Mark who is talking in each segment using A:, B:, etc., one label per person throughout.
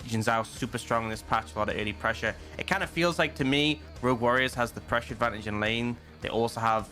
A: Jin Zhao super strong in this patch, a lot of early pressure. It kind of feels like to me, Rogue Warriors has the pressure advantage in lane. They also have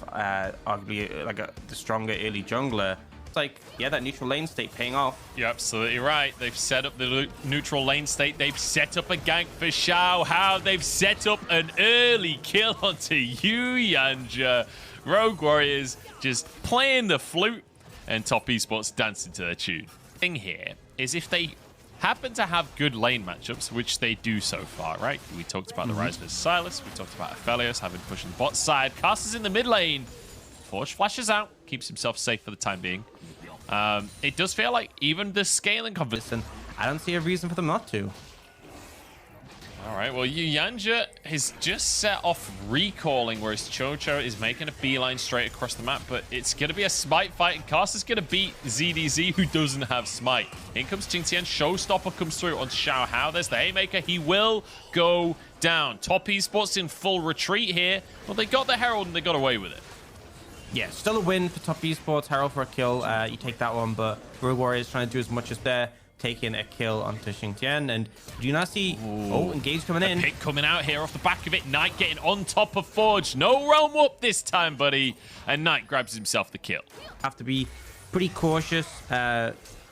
A: arguably like the stronger early jungler. It's like, yeah, that neutral lane state paying off.
B: You're absolutely right. They've set up the neutral lane state. They've set up a gank for Xiao Hao. They've set up an early kill onto Yu Yanja. Rogue Warriors just playing the flute and Top Esports dancing to their tune. Thing here is if they happen to have good lane matchups, which they do so far, right? We talked about the Ryze versus Sylas. We talked about Aphelios having to push on the bot side. Cast is in the mid lane. Forge flashes out, keeps himself safe for the time being. It does feel like even the scaling conversation,
A: I don't see a reason for them not to.
B: All right, well, Yu Yanja has just set off recalling, whereas Chocho is making a beeline straight across the map, but it's going to be a smite fight, and Cast is going to beat ZDZ, who doesn't have smite. In comes Qingtian, Showstopper comes through on Xiao Hao. There's the Haymaker. He will go down. Top Esports in full retreat here. Well, they got the Herald, and they got away with it.
A: Yeah, still a win for Top Esports. Herald for a kill. You take that one, but Rogue Warriors trying to do as much as they're taking a kill onto Xingtian. And do you not see... Oh, Engage coming in.
B: Pick coming out here off the back of it. Knight getting on top of Forge. No realm up this time, buddy. And Knight grabs himself the kill.
A: Have to be pretty cautious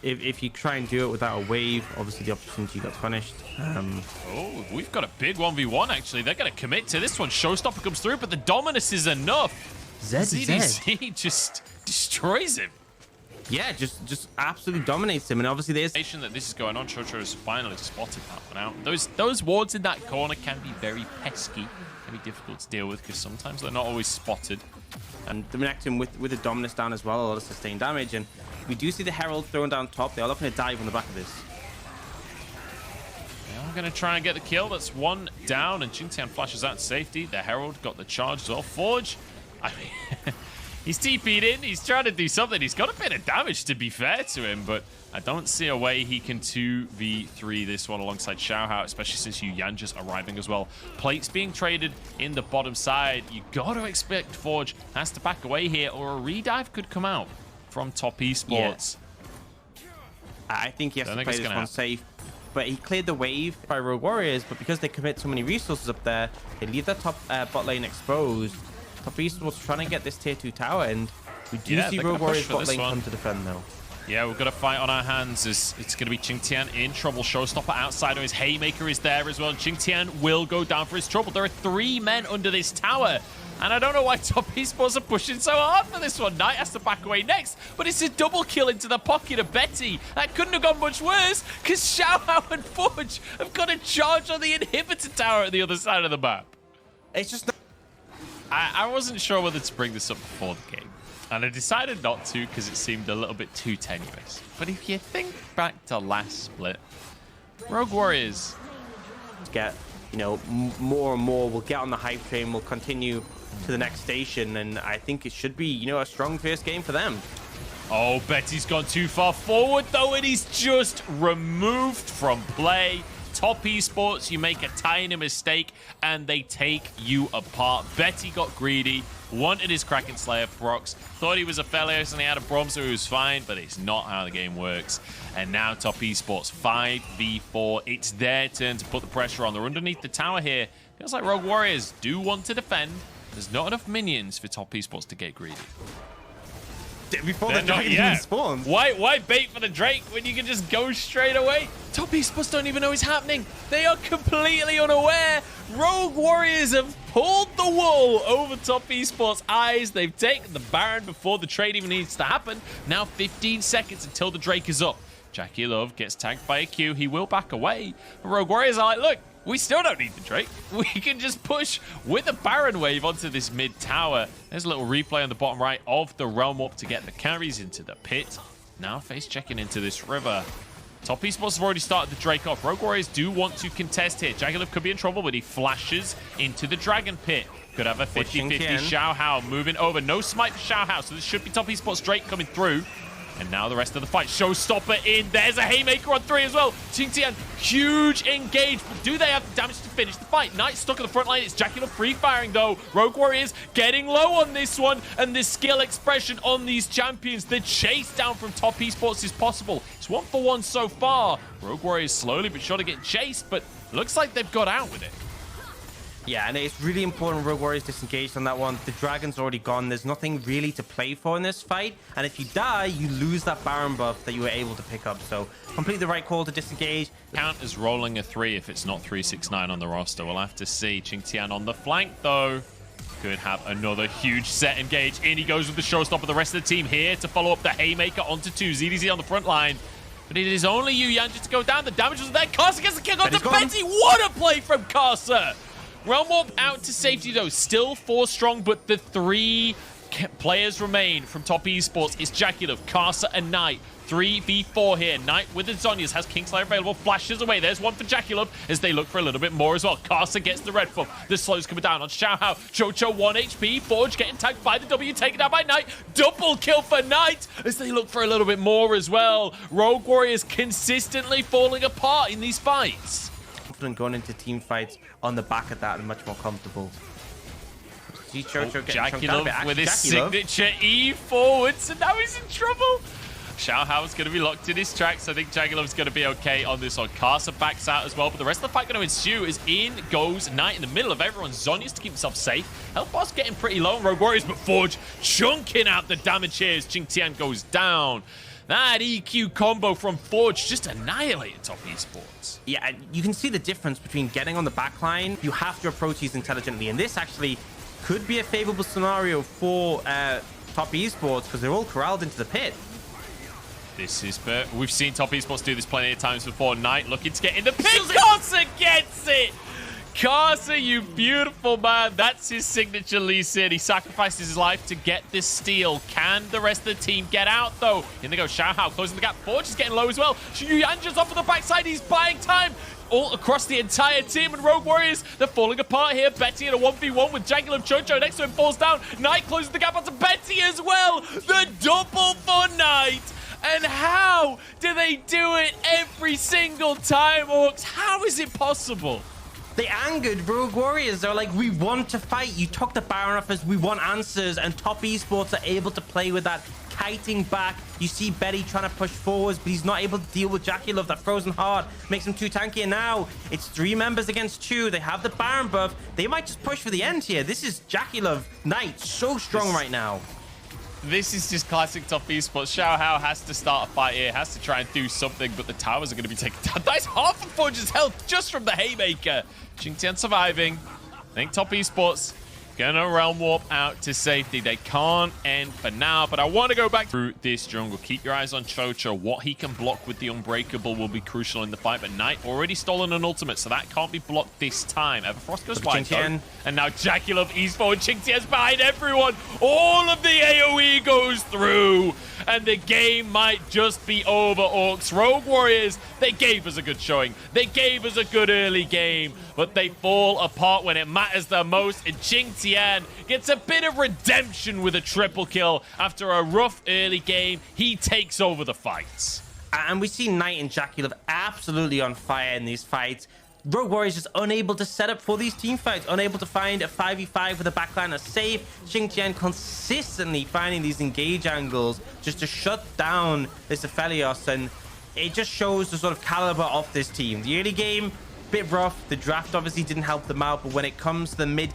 A: if you try and do it without a wave. Obviously, the opportunity got punished.
B: Oh, we've got a big 1v1, actually. They're going to commit to this one. Showstopper comes through, but the Dominus is enough. ZDZ just destroys him.
A: Yeah, just absolutely dominates him. And obviously there's
B: that this is going on. Chocho has finally spotted that one out. Those wards in that corner can be very pesky, can be difficult to deal with because sometimes they're not always spotted.
A: And the Renekton with the Dominus down as well, a lot of sustained damage. And we do see the Herald thrown down top. They're looking to dive on the back of this.
B: I'm going to try and get the kill. That's one down, and Qingtian flashes out to safety. The Herald got the charge as well. Forge, I mean, he's TP'd in. He's trying to do something. He's got a bit of damage, to be fair to him, but I don't see a way he can 2v3 this one alongside Xiao Hao, especially since Yu Yanja's arriving as well. Plates being traded in the bottom side. You got to expect Forge has to back away here, or a redive could come out from Top Esports.
A: Yeah. I think he has to play this one safe. But he cleared the wave by Rogue Warriors, but because they commit so many resources up there, they leave that top bot lane exposed. Top Esports trying to get this tier 2 tower, and we do see Rogue Warriors bot lane come to defend though.
B: Yeah, we've got a fight on our hands. It's going to be Qingtian in trouble. Showstopper outside of his Haymaker is there as well. And Qingtian will go down for his trouble. There are 3 men under this tower. And I don't know why Top Esports are pushing so hard for this one. Knight has to back away next, but it's a double kill into the pocket of Betty. That couldn't have gone much worse, because Xiao Hao and Forge have got a charge on the inhibitor tower at the other side of the map.
A: It's just...
B: I wasn't sure whether to bring this up before the game, and I decided not to because it seemed a little bit too tenuous. But if you think back to last split, Rogue Warriors
A: get, you know, more and more. We'll get on the hype train. We'll continue to the next station, and I think it should be, you know, a strong first game for them.
B: Oh, Betty's gone too far forward though, and he's just removed from play. Top Esports, you make a tiny mistake and they take you apart. Betty got greedy, wanted his Kraken Slayer procs, thought he was a Aphelios and he had a Brom, so he was fine, but it's not how the game works. And now Top Esports 5v4. It's their turn to put the pressure on. They're underneath the tower here. Feels like Rogue Warriors do want to defend. There's not enough minions for Top Esports to get greedy.
A: Before the Dragon even spawns.
B: Why bait for the Drake when you can just go straight away? Top Esports don't even know it's happening. They are completely unaware. Rogue Warriors have pulled the wool over Top Esports' eyes. They've taken the Baron before the trade even needs to happen. Now 15 seconds until the Drake is up. Jackie Love gets tagged by a Q. He will back away. But Rogue Warriors are like, look, we still don't need the Drake. We can just push with a Baron wave onto this mid tower. There's a little replay on the bottom right of the realm up to get the carries into the pit. Now face checking into this river. Top Esports have already started the Drake off. Rogue Warriors do want to contest here. Jagged could be in trouble, but he flashes into the Dragon Pit. Could have a 50-50. Xiao Hao moving over. No smite for Xiao Hao, so this should be Top Esports Drake coming through. And now the rest of the fight. Showstopper in. There's a haymaker on 3 as well. Qingtian, huge engage. But do they have the damage to finish the fight? Knight stuck at the front line. It's Jacula free firing though. Rogue Warriors getting low on this one. And the skill expression on these champions. The chase down from top esports is possible. It's 1-for-1 so far. Rogue Warriors slowly but surely getting chased. But looks like they've got out with it.
A: Yeah, and it's really important Rogue Warriors disengaged on that one. The Dragon's already gone. There's nothing really to play for in this fight. And if you die, you lose that Baron buff that you were able to pick up. So complete the right call to disengage.
B: Count as rolling a 3 if it's not 369 on the roster. We'll have to see. Qingtian on the flank, though. Could have another huge set engage. In he goes with the showstopper. The rest of the team here to follow up the haymaker onto 2. ZDZ on the front line. But it is only Yu Yan just to go down. The damage was there. Karsa gets the kick onto Betty. What a play from Karsa! Realm Warp out to safety though, still 4 strong, but the 3 players remain from top esports. It's Jacula, Karsa, and Knight. 3v4 here. Knight with the Zhonya's has Kingslayer available, flashes away. There's one for Jacula as they look for a little bit more as well. Karsa gets the red buff. The slow's coming down on Xiaohao. Chocho 1 HP. Forge getting tagged by the W, taken out by Knight. Double kill for Knight as they look for a little bit more as well. Rogue Warriors consistently falling apart in these fights.
A: Going into team fights on the back of that and much more comfortable. See Chocho
B: Jacula with his signature E forward, so now he's in trouble. Xiaohao's going to be locked in his tracks. I think Jagulov's going to be okay on this one. Karsa backs out as well, but the rest of the fight going to ensue as in goes Knight in the middle of everyone. Zhonya's to keep himself safe. Health bar's getting pretty low on Rogue Warriors, but Forge chunking out the damage here as Qingtian goes down. That EQ combo from Forge just annihilated top esports.
A: Yeah, you can see the difference between getting on the back line. You have to approach these intelligently, and this actually could be a favorable scenario for top esports because they're all corralled into the pit.
B: This is, we've seen top esports do this plenty of times before. Knight looking to get in the pit. Karsa gets it! Karsa, you beautiful man. That's his signature Lee Sin. He sacrifices his life to get this steal. Can the rest of the team get out, though? In they go. Xiaohao closing the gap. Forge is getting low as well. Yuyanja's off on the backside. He's buying time all across the entire team. And Rogue Warriors, they're falling apart here. Betty in a 1v1 with Jacula. Chocho next to him falls down. Knight closes the gap onto Betty as well. The double for Knight. And how do they do it every single time, Orcs? How is it possible?
A: They angered Rogue Warriors. They're like, we want to fight. You took the Baron off us. We want answers. And top esports are able to play with that, kiting back. You see Betty trying to push forwards, but he's not able to deal with Jacula. That frozen heart makes him too tanky. And now it's 3 members against 2. They have the Baron buff. They might just push for the end here. This is Jacula Knight so strong right now.
B: This is just classic top esports. Xiaohao has to start a fight here, has to try and do something, but the towers are going to be taken down. That's half of Forge's health just from the haymaker. Qingtian surviving. I think top esports gonna realm warp out to safety. They can't end for now, but I want to go back through this jungle. Keep your eyes on Chocho. What he can block with the Unbreakable will be crucial in the fight, but Knight already stolen an ultimate, so that can't be blocked this time. Everfrost goes wide, and now Jacula east forward. Qingtian's behind everyone. All of the AoE goes through, and the game might just be over, Orcs. Rogue Warriors, they gave us a good showing. They gave us a good early game, but they fall apart when it matters the most, and Qingtian gets a bit of redemption with a triple kill. After a rough early game, he takes over the fights.
A: And we see Knight and Jacula absolutely on fire in these fights. Rogue Warriors just unable to set up for these team fights, unable to find a 5v5 with a backline safe. Qingtian consistently finding these engage angles just to shut down this Aphelios, and it just shows the sort of caliber of this team. The early game, bit rough. The draft obviously didn't help them out, but when it comes to the mid